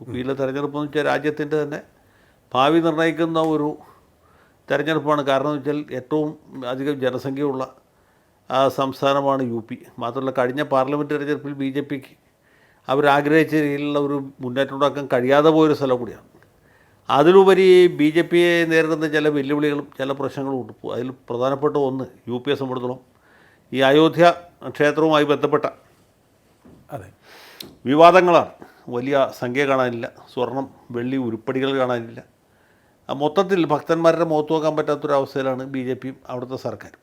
U പിയിലെ തെരഞ്ഞെടുപ്പ് എന്ന് വെച്ചാൽ രാജ്യത്തിൻ്റെ തന്നെ ഭാവി നിർണ്ണയിക്കുന്ന ഒരു തെരഞ്ഞെടുപ്പാണ്. കാരണം എന്ന് വെച്ചാൽ ഏറ്റവും അധികം ജനസംഖ്യയുള്ള സംസ്ഥാനമാണ് യു പി. മാത്രമല്ല കഴിഞ്ഞ പാർലമെൻറ്റ് തെരഞ്ഞെടുപ്പിൽ ബി ജെ പിക്ക് അവരാഗ്രഹിച്ച രീതിയിലുള്ള ഒരു മുന്നേറ്റം ഉണ്ടാക്കാൻ കഴിയാതെ പോയൊരു സ്ഥലം കൂടിയാണ്. അതിലുപരി ബി ജെ പിയെ നേരിടുന്ന ചില വെല്ലുവിളികളും ചില പ്രശ്നങ്ങളും ഉണ്ട്. അതിൽ പ്രധാനപ്പെട്ട ഒന്ന് യു പിയെ സംബന്ധിച്ചിടത്തോളം ഈ അയോധ്യ ക്ഷേത്രവുമായി ബന്ധപ്പെട്ട വിവാദങ്ങളാണ്. വലിയ സംഖ്യ കാണാനില്ല, സ്വർണം വെള്ളി ഉരുപ്പടികൾ കാണാനില്ല. മൊത്തത്തിൽ ഭക്തന്മാരുടെ മുഖത്ത് നോക്കാൻ പറ്റാത്തൊരവസ്ഥയിലാണ് ബി ജെ പിയും അവിടുത്തെ സർക്കാരും.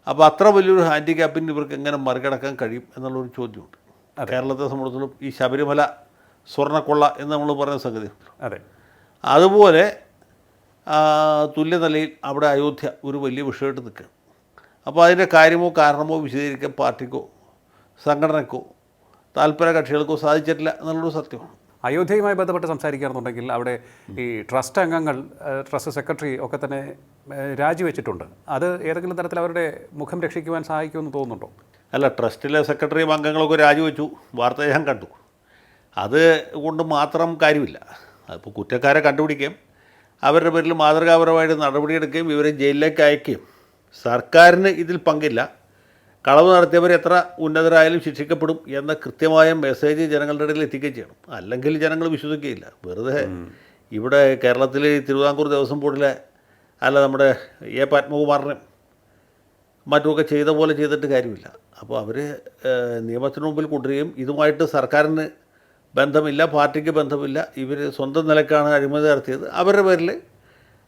അപ്പോൾ അത്ര വലിയൊരു ഹാൻഡിക്യാപ്പിന് ഇവർക്ക് എങ്ങനെ മറികടക്കാൻ കഴിയും എന്നുള്ളൊരു ചോദ്യമുണ്ട്. കേരളത്തെ സംബന്ധിച്ചിടത്തോളം ഈ ശബരിമല സ്വർണ്ണക്കൊള്ള എന്ന് നമ്മൾ പറയുന്ന സംഗതി, അതെ, അതുപോലെ തുല്യനിലയിൽ അവിടെ അയോധ്യ ഒരു വലിയ വിഷയമായിട്ട് നിൽക്കുകയാണ്. അപ്പോൾ അതിൻ്റെ കാര്യമോ കാരണമോ വിശദീകരിക്കാൻ പാർട്ടിക്കോ സംഘടനക്കോ താല്പര്യ കക്ഷികൾക്കോ സാധിച്ചിട്ടില്ല എന്നുള്ളൊരു സത്യമാണ്. അയോധ്യയുമായി ബന്ധപ്പെട്ട് സംസാരിക്കുകയാണെന്നുണ്ടെങ്കിൽ അവിടെ ഈ ട്രസ്റ്റ് അംഗങ്ങൾ, ട്രസ്റ്റ് സെക്രട്ടറി ഒക്കെ തന്നെ രാജിവെച്ചിട്ടുണ്ട്. അത് ഏതെങ്കിലും തരത്തിൽ അവരുടെ മുഖം രക്ഷിക്കുവാൻ സഹായിക്കുമെന്ന് തോന്നുന്നുണ്ടോ? അല്ല, ട്രസ്റ്റിലെ സെക്രട്ടറിയും അംഗങ്ങളൊക്കെ രാജിവെച്ചു, വാർത്ത ഞാൻ കണ്ടു. അത് കൊണ്ട് മാത്രം കാര്യമില്ല. അതിപ്പോൾ കുറ്റക്കാരെ കണ്ടുപിടിക്കുകയും അവരുടെ പേരിൽ മാതൃകാപരമായിട്ട് നടപടിയെടുക്കുകയും ഇവരെ ജയിലിലേക്ക് അയക്കുകയും സർക്കാരിന് ഇതിൽ പങ്കില്ല, കളവ് നടത്തിയവർ എത്ര ഉന്നതരായാലും ശിക്ഷിക്കപ്പെടും എന്ന കൃത്യമായ മെസ്സേജ് ജനങ്ങളുടെ ഇടയിൽ എത്തിക്കുകയും ചെയ്യണം. അല്ലെങ്കിൽ ജനങ്ങൾ വിശ്വസിക്കുകയില്ല. വെറുതെ ഇവിടെ കേരളത്തിൽ തിരുവിതാംകൂർ ദേവസ്വം ബോർഡിലെ നമ്മുടെ എ പത്മകുമാറിനും മറ്റുമൊക്കെ ചെയ്ത പോലെ ചെയ്തിട്ട് കാര്യമില്ല. അപ്പോൾ അവർ നിയമത്തിന് മുമ്പിൽ കൊണ്ടുവരികയും ഇതുമായിട്ട് സർക്കാരിന് ബന്ധമില്ല, പാർട്ടിക്ക് ബന്ധമില്ല, ഇവർ സ്വന്തം നിലക്കാണ് അഴിമതി നടത്തിയത്, അവരുടെ പേരിൽ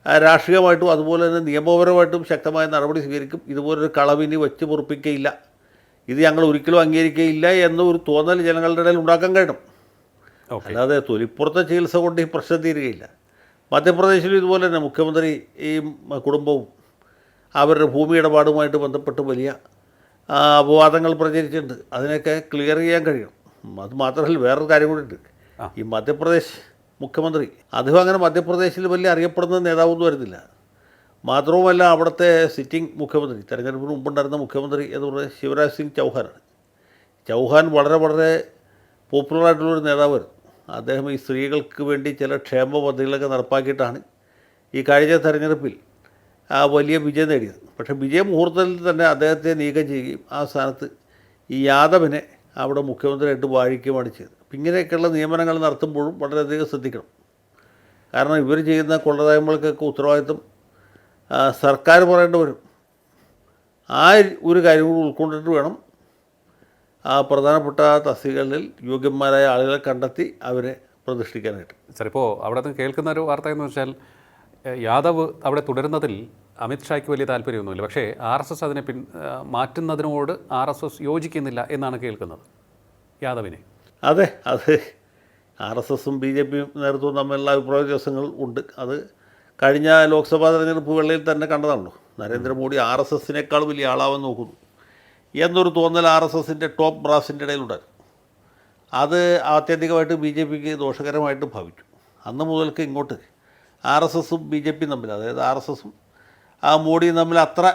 രാഷ്ട്രീയമായിട്ടും അതുപോലെ തന്നെ നിയമപരമായിട്ടും ശക്തമായ നടപടി സ്വീകരിക്കും, ഇതുപോലൊരു കളവിനി വെച്ച് പൊറുപ്പിക്കുകയില്ല, ഇത് ഞങ്ങൾ ഒരിക്കലും അംഗീകരിക്കുകയില്ല എന്നൊരു തോന്നൽ ജനങ്ങളുടെ ഇടയിൽ ഉണ്ടാക്കാൻ കഴിയണം. അല്ലാതെ തൊലിപ്പുറത്തെ ചികിത്സ കൊണ്ട് ഈ പ്രശ്നം തീരുകയില്ല. മധ്യപ്രദേശിലും ഇതുപോലെ തന്നെ മുഖ്യമന്ത്രി ഈ കുടുംബവും അവരുടെ ഭൂമി ഇടപാടുമായിട്ട് ബന്ധപ്പെട്ട് വലിയ അപവാദങ്ങൾ പ്രചരിച്ചിട്ടുണ്ട്. അതിനൊക്കെ ക്ലിയർ ചെയ്യാൻ കഴിയും. അത് മാത്രമല്ല വേറൊരു കാര്യം കൂടി ഉണ്ട്. ഈ മധ്യപ്രദേശ് മുഖ്യമന്ത്രി അദ്ദേഹം അങ്ങനെ മധ്യപ്രദേശിൽ വലിയ അറിയപ്പെടുന്ന നേതാവൊന്നും വരുന്നില്ല. മാത്രവുമല്ല അവിടുത്തെ സിറ്റിംഗ് മുഖ്യമന്ത്രി, തെരഞ്ഞെടുപ്പിന് മുമ്പുണ്ടായിരുന്ന മുഖ്യമന്ത്രി എന്ന് പറയുന്നത് ശിവരാജ് സിംഗ് ചൗഹാനാണ്. ചൗഹാൻ വളരെ വളരെ പോപ്പുലറായിട്ടുള്ളൊരു നേതാവായിരുന്നു. അദ്ദേഹം ഈ സ്ത്രീകൾക്ക് വേണ്ടി ചില ക്ഷേമ പദ്ധതികളൊക്കെ നടപ്പാക്കിയിട്ടാണ് ഈ കഴിഞ്ഞ തെരഞ്ഞെടുപ്പിൽ വലിയ വിജയം നേടിയത്. പക്ഷേ വിജയമുഹൂർത്തത്തിൽ തന്നെ അദ്ദേഹത്തെ നീക്കം ചെയ്യുകയും ആ സ്ഥാനത്ത് ഈ യാദവിനെ അവിടെ മുഖ്യമന്ത്രിയായിട്ട് വാഴിക്കുകയുമാണ് ചെയ്തത്. അപ്പം ഇങ്ങനെയൊക്കെയുള്ള നിയമനങ്ങൾ നടത്തുമ്പോഴും വളരെയധികം ശ്രദ്ധിക്കണം. കാരണം ഇവർ ചെയ്യുന്ന കൊള്ളരായ്മകൾക്കൊക്കെ ഉത്തരവാദിത്വം സർക്കാർ പറയേണ്ടി വരും. ആ ഒരു കാര്യം കൂടി ഉൾക്കൊണ്ടിട്ട് വേണം പ്രധാനപ്പെട്ട തസ്തികകളിൽ യോഗ്യന്മാരായ ആളുകളെ കണ്ടെത്തി അവരെ പ്രതിഷ്ഠിക്കാനായിട്ട്. സാർ, ഇപ്പോൾ അവിടെ നിന്ന് കേൾക്കുന്ന ഒരു വാർത്ത എന്ന് വെച്ചാൽ യാദവ് അവിടെ തുടരുന്നതിൽ അമിത്ഷായ്ക്ക് വലിയ താല്പര്യമൊന്നുമില്ല, പക്ഷേ RSS അതിനെ മാറ്റുന്നതിനോട് RSS യോജിക്കുന്നില്ല എന്നാണ് കേൾക്കുന്നത് യാദവിനെ. അതെ, അത് RSSും BJP നേതൃത്വവും തമ്മിലുള്ള അഭിപ്രായ വ്യത്യാസങ്ങൾ ഉണ്ട്. അത് കഴിഞ്ഞ ലോക്സഭാ തെരഞ്ഞെടുപ്പ് വേളയിൽ തന്നെ കണ്ടതാണല്ലോ. നരേന്ദ്രമോദി RSSനേക്കാൾ വലിയ ആളാവാൻ നോക്കുന്നു എന്നൊരു തോന്നൽ RSSൻ്റെ ടോപ്പ് ബ്രാസിൻ്റെ ഇടയിലുണ്ടായിരുന്നു. അത് ആത്യന്തികമായിട്ട് BJPക്ക് ദോഷകരമായിട്ട് ഭവിച്ചു. അന്ന് മുതൽക്ക് ഇങ്ങോട്ട് RSSും BJPയും തമ്മിൽ, അതായത് RSSും മോഡിയും തമ്മിൽ അത്ര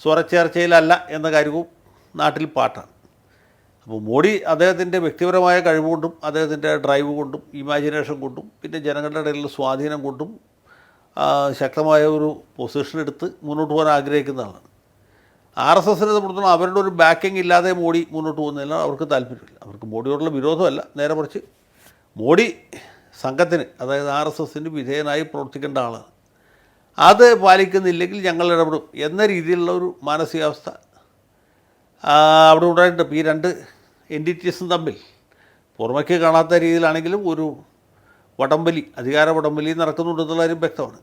സ്വരച്ചേർച്ചയിലല്ല എന്ന കാര്യവും നാട്ടിൽ പാട്ടാണ്. അപ്പോൾ മോഡി അദ്ദേഹത്തിൻ്റെ വ്യക്തിപരമായ കഴിവുകൊണ്ടും അദ്ദേഹത്തിൻ്റെ ഡ്രൈവ് കൊണ്ടും ഇമാജിനേഷൻ കൊണ്ടും പിന്നെ ജനങ്ങളുടെ ഇടയിലുള്ള സ്വാധീനം കൊണ്ടും ശക്തമായ ഒരു പൊസിഷൻ എടുത്ത് മുന്നോട്ട് പോകാൻ ആഗ്രഹിക്കുന്ന ആളാണ്. RSSനെ സംബന്ധിച്ചിടത്തോളം അവരുടെ ഒരു ബാക്കിംഗ് ഇല്ലാതെ മോഡി മുന്നോട്ട് പോകുന്നതിന് അവർക്ക് താല്പര്യമില്ല. അവർക്ക് മോഡിയോടുള്ള വിരോധമല്ല, നേരെ മറിച്ച് മോഡി സംഘത്തിന്, അതായത് RSSന് വിധേയനായി പ്രവർത്തിക്കേണ്ട ആളാണ്. അത് പാലിക്കുന്നില്ലെങ്കിൽ ഞങ്ങൾ ഇടപെടും എന്ന രീതിയിലുള്ള ഒരു മാനസികാവസ്ഥ അവിടെ ഉണ്ടായിട്ടുണ്ട്. ഇപ്പോൾ ഈ രണ്ട് എൻറ്റിറ്റീസും തമ്മിൽ പുറമേക്ക് കാണാത്ത രീതിയിലാണെങ്കിലും ഒരു വടംവലി, അധികാര വടംവലി നടക്കുന്നുണ്ടെന്നുള്ള കാര്യം വ്യക്തമാണ്.